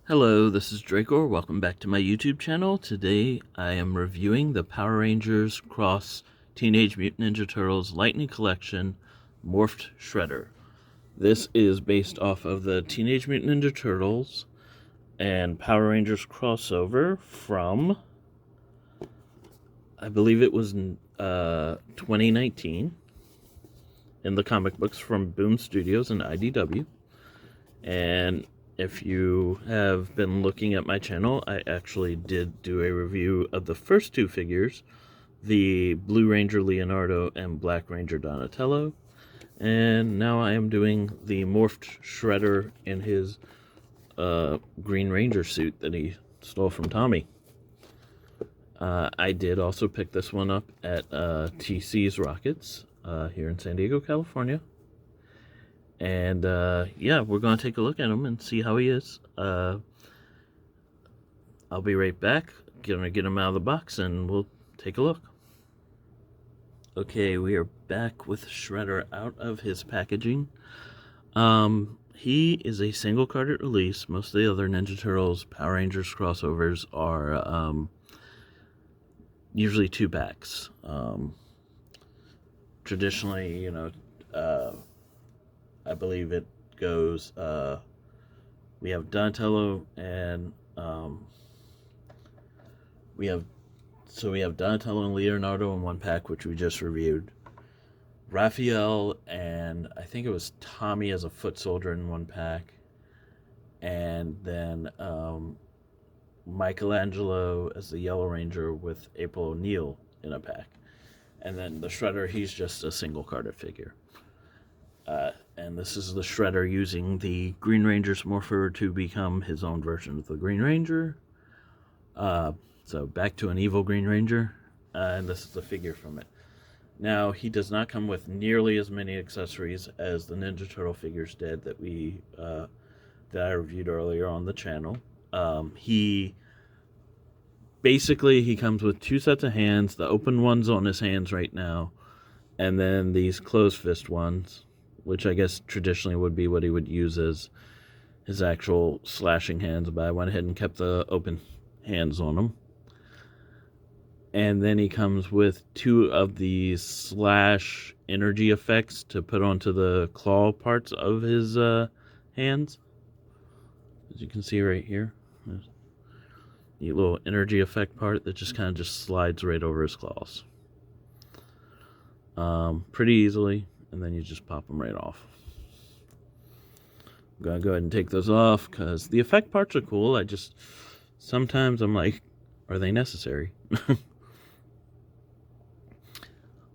Hello, this is Dracor. Welcome back to my YouTube channel. Today I am reviewing the Power Rangers Cross Teenage Mutant Ninja Turtles Lightning Collection Morphed Shredder. This is based off of the Teenage Mutant Ninja Turtles and Power Rangers crossover from, I believe it was 2019 in the comic books from Boom Studios and IDW. And if you have been looking at my channel, I actually did do a review of the first two figures, the Blue Ranger Leonardo and Black Ranger Donatello. And now I am doing the Morphed Shredder in his Green Ranger suit that he stole from Tommy. I did also pick this one up at TC's Rockets here in San Diego, California. And, yeah, we're going to take a look at him and see how he is. I'll be right back. Gonna get him out of the box and we'll take a look. Okay, we are back with Shredder out of his packaging. He is a single carded release. Most of the other Ninja Turtles, Power Rangers crossovers are, usually 2 packs. Traditionally, you know, I believe it goes, we have Donatello and, we have Donatello and Leonardo in 1 pack, which we just reviewed. Raphael and I think it was Tommy as a foot soldier in 1 pack. And then, Michelangelo as the Yellow Ranger with April O'Neil in a pack. And then the Shredder, he's just a single carded figure. And this is the Shredder using the Green Ranger's Morpher to become his own version of the Green Ranger. So back to an evil Green Ranger. And this is the figure from it. Now, he does not come with nearly as many accessories as the Ninja Turtle figures did that I reviewed earlier on the channel. He comes with 2 sets of hands. The open ones on his hands right now. And then these closed fist ones, which I guess traditionally would be what he would use as his actual slashing hands, but I went ahead and kept the open hands on him. And then he comes with 2 of these slash energy effects to put onto the claw parts of his hands. As you can see right here. There's a neat little energy effect part that just kind of slides right over his claws. Pretty easily, and then you just pop them right off. I'm gonna go ahead and take those off because the effect parts are cool. Sometimes I'm like, are they necessary?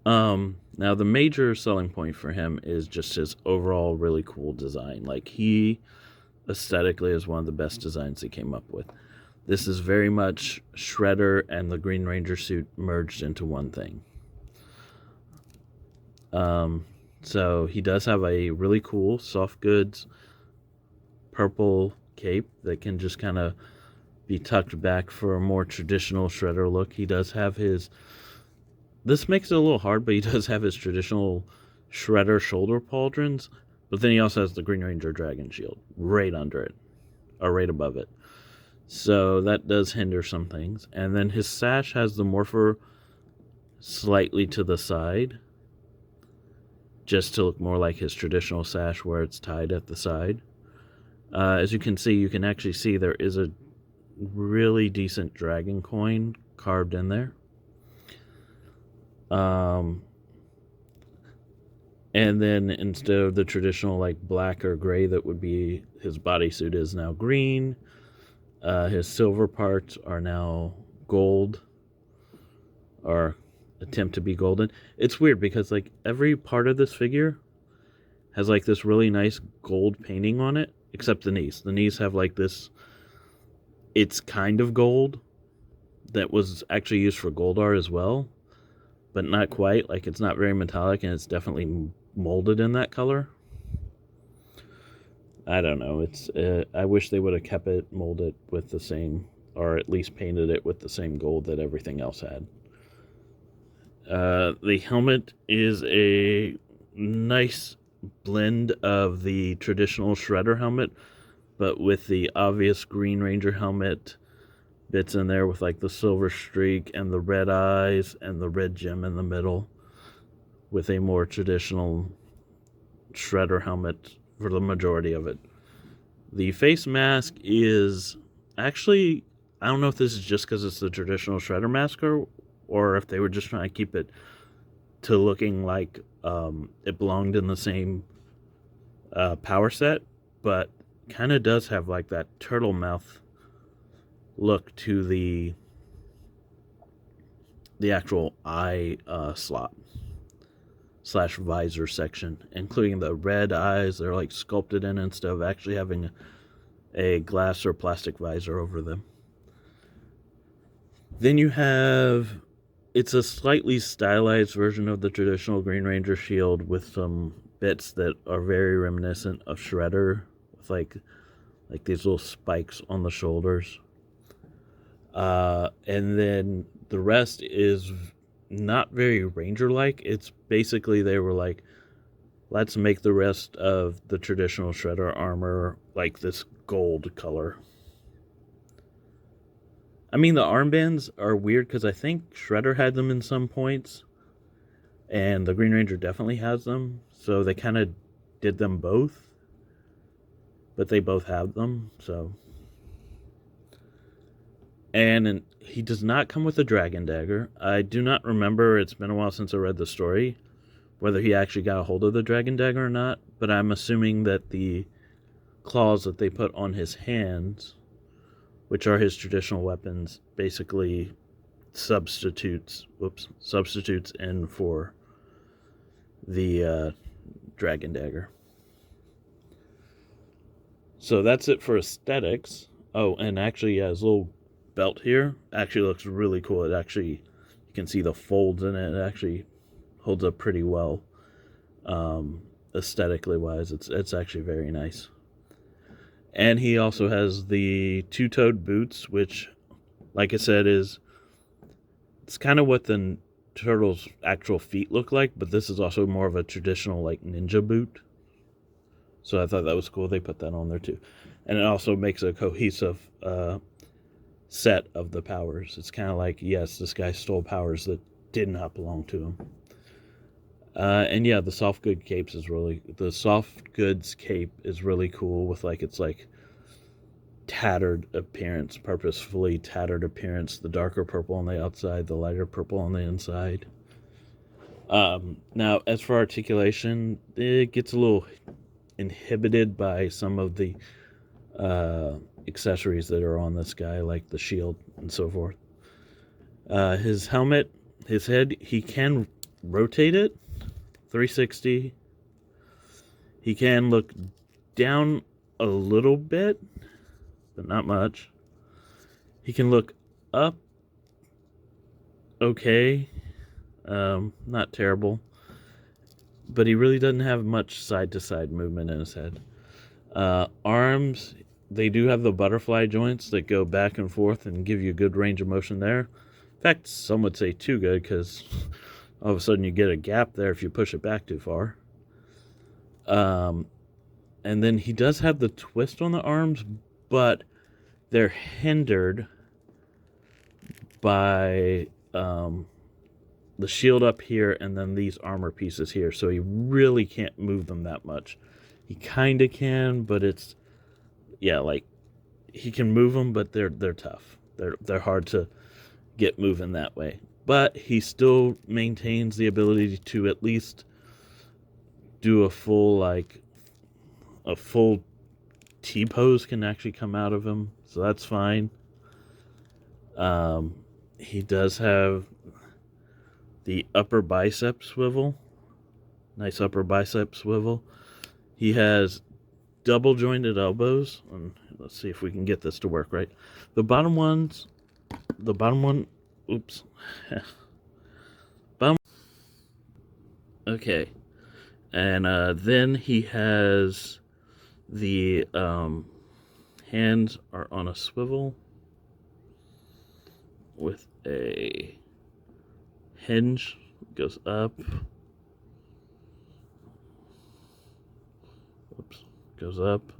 Now the major selling point for him is just his overall really cool design. Like, he aesthetically is one of the best designs they came up with. This is very much Shredder and the Green Ranger suit merged into one thing. So he does have a really cool soft goods purple cape that can just kind of be tucked back for a more traditional Shredder look. He does have this makes it a little hard, but he does have his traditional Shredder shoulder pauldrons, but then he also has the Green Ranger dragon shield right under it, or right above it. So that does hinder some things. And then his sash has the Morpher slightly to the side, just to look more like his traditional sash where it's tied at the side. As you can see, you can actually see there is a really decent dragon coin carved in there. And then instead of the traditional like black or gray that would be his bodysuit is now green. His silver parts are now gold, or attempt to be golden. It's weird because like every part of this figure has like this really nice gold painting on it, except the knees. The knees have like this, it's kind of gold that was actually used for Goldar as well, but not quite. Like, it's not very metallic, and it's definitely molded in that color. I don't know. I wish they would have kept it molded with the same, or at least painted it with the same gold that everything else had. The helmet is a nice blend of the traditional Shredder helmet, but with the obvious Green Ranger helmet bits in there with like the silver streak and the red eyes and the red gem in the middle, with a more traditional Shredder helmet for the majority of it. The face mask is actually, I don't know if this is just because it's the traditional Shredder mask, or if they were just trying to keep it to looking like it belonged in the same power set, but kind of does have like that turtle mouth look to the actual eye slot / visor section, including the red eyes. They're like sculpted in instead of actually having a glass or plastic visor over them. Then you have, it's a slightly stylized version of the traditional Green Ranger shield with some bits that are very reminiscent of Shredder, with like these little spikes on the shoulders. And then the rest is not very Ranger-like. It's basically, they were like, let's make the rest of the traditional Shredder armor like this gold color. I mean, the armbands are weird because I think Shredder had them in some points, and the Green Ranger definitely has them, so they kind of did them both, but they both have them, so. And he does not come with a dragon dagger. I do not remember, it's been a while since I read the story, whether he actually got a hold of the dragon dagger or not, but I'm assuming that the claws that they put on his hands, which are his traditional weapons, basically substitutes in for the dragon dagger. So that's it for aesthetics. Oh, and actually, yeah, his little belt here actually looks really cool. It actually, you can see the folds in it. It actually holds up pretty well, aesthetically wise. It's actually very nice. And he also has the two-toed boots, which, like I said, it's kind of what the turtle's actual feet look like, but this is also more of a traditional like ninja boot. So I thought that was cool. They put that on there too. And it also makes a cohesive set of the powers. It's kind of like, yes, this guy stole powers that did not belong to him. And yeah, the soft goods cape is really cool, with like, it's like tattered appearance, purposefully tattered appearance. The darker purple on the outside, the lighter purple on the inside. Now, as for articulation, it gets a little inhibited by some of the accessories that are on this guy, like the shield and so forth. His helmet, his head, he can rotate it 360. He can look down a little bit, but not much. He can look up okay, not terrible, but he really doesn't have much side-to-side movement in his head. Arms, they do have the butterfly joints that go back and forth and give you good range of motion there. In fact, some would say too good, because all of a sudden you get a gap there if you push it back too far. And then he does have the twist on the arms, but they're hindered by the shield up here and then these armor pieces here, so he really can't move them that much. He kind of can, but it's, yeah, like, he can move them, but they're tough. They're hard to get moving that way. But he still maintains the ability to at least do a full T-pose can actually come out of him, so that's fine. He does have the upper bicep swivel. Nice upper bicep swivel. He has double jointed elbows. And let's see if we can get this to work right. The bottom one, oops. Okay. And then he has the hands are on a swivel with a hinge, goes up, goes up,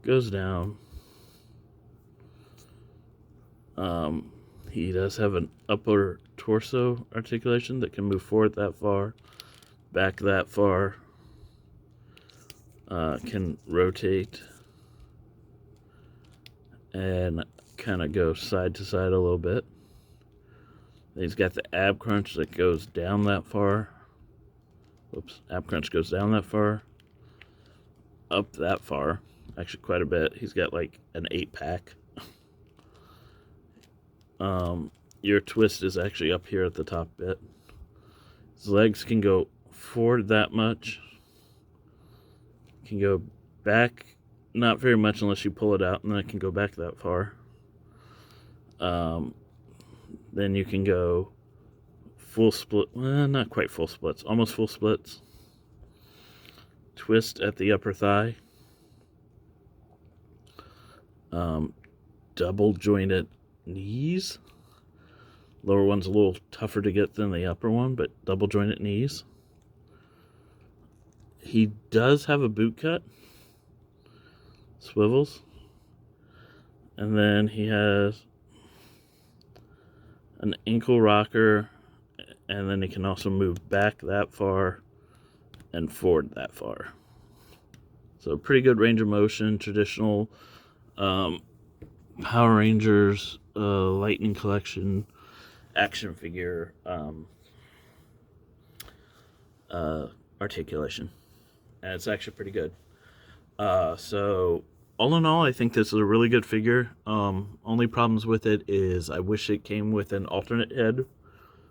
goes down. He does have an upper torso articulation that can move forward that far, back that far, can rotate, and kind of go side to side a little bit. He's got the ab crunch that goes down that far. Whoops, ab crunch goes down that far, up that far, actually quite a bit. He's got like an 8-pack. Your twist is actually up here at the top bit. His legs can go forward that much. Can go back, not very much unless you pull it out, and then it can go back that far. Then you can go full split, well, not quite full splits, almost full splits. Twist at the upper thigh. Double jointed knees. Lower one's a little tougher to get than the upper one, but double jointed knees. He does have a boot cut. Swivels. And then he has an ankle rocker, and then he can also move back that far and forward that far. So pretty good range of motion, traditional Power Rangers Lightning Collection action figure articulation. And it's actually pretty good. So all in all, I think this is a really good figure. Only problems with it is I wish it came with an alternate head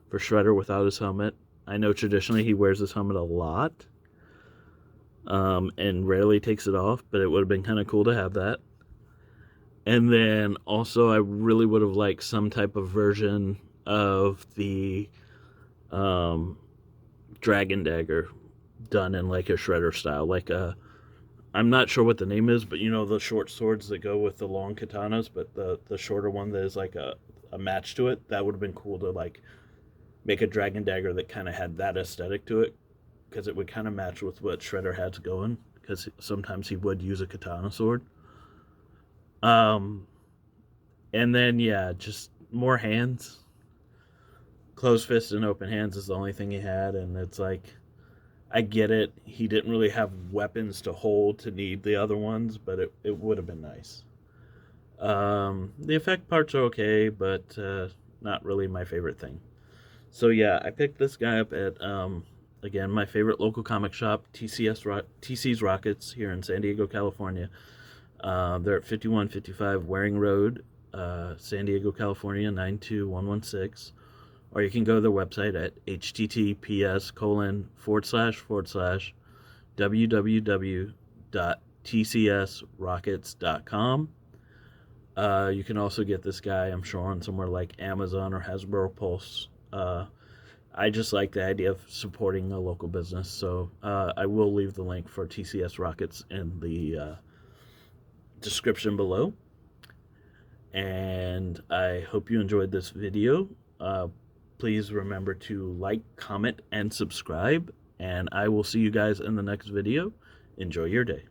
for Shredder without his helmet. I know traditionally he wears his helmet a lot and rarely takes it off, but it would have been kind of cool to have that. And then also I really would have liked some type of version of the Dragon Dagger done in like a Shredder style, like a, I'm not sure what the name is, but you know the short swords that go with the long katanas, but the shorter one that is like a match to it. That would have been cool to like make a Dragon Dagger that kind of had that aesthetic to it, because it would kind of match with what Shredder had going, because sometimes he would use a katana sword. And then yeah, just more hands. Closed fist and open hands is the only thing he had, and it's like, I get it. He didn't really have weapons to hold to need the other ones, but it would have been nice. The effect parts are okay, but not really my favorite thing. So yeah, I picked this guy up at, again, my favorite local comic shop, TC's Rockets, here in San Diego, California. They're at 5155 Waring Road, San Diego, California, 92116. Or you can go to their website at https://www.tcsrockets.com. You can also get this guy, I'm sure, on somewhere like Amazon or Hasbro Pulse. I just like the idea of supporting a local business, so I will leave the link for TCS Rockets in the description below. And I hope you enjoyed this video. Please remember to like, comment, and subscribe, and I will see you guys in the next video. Enjoy your day.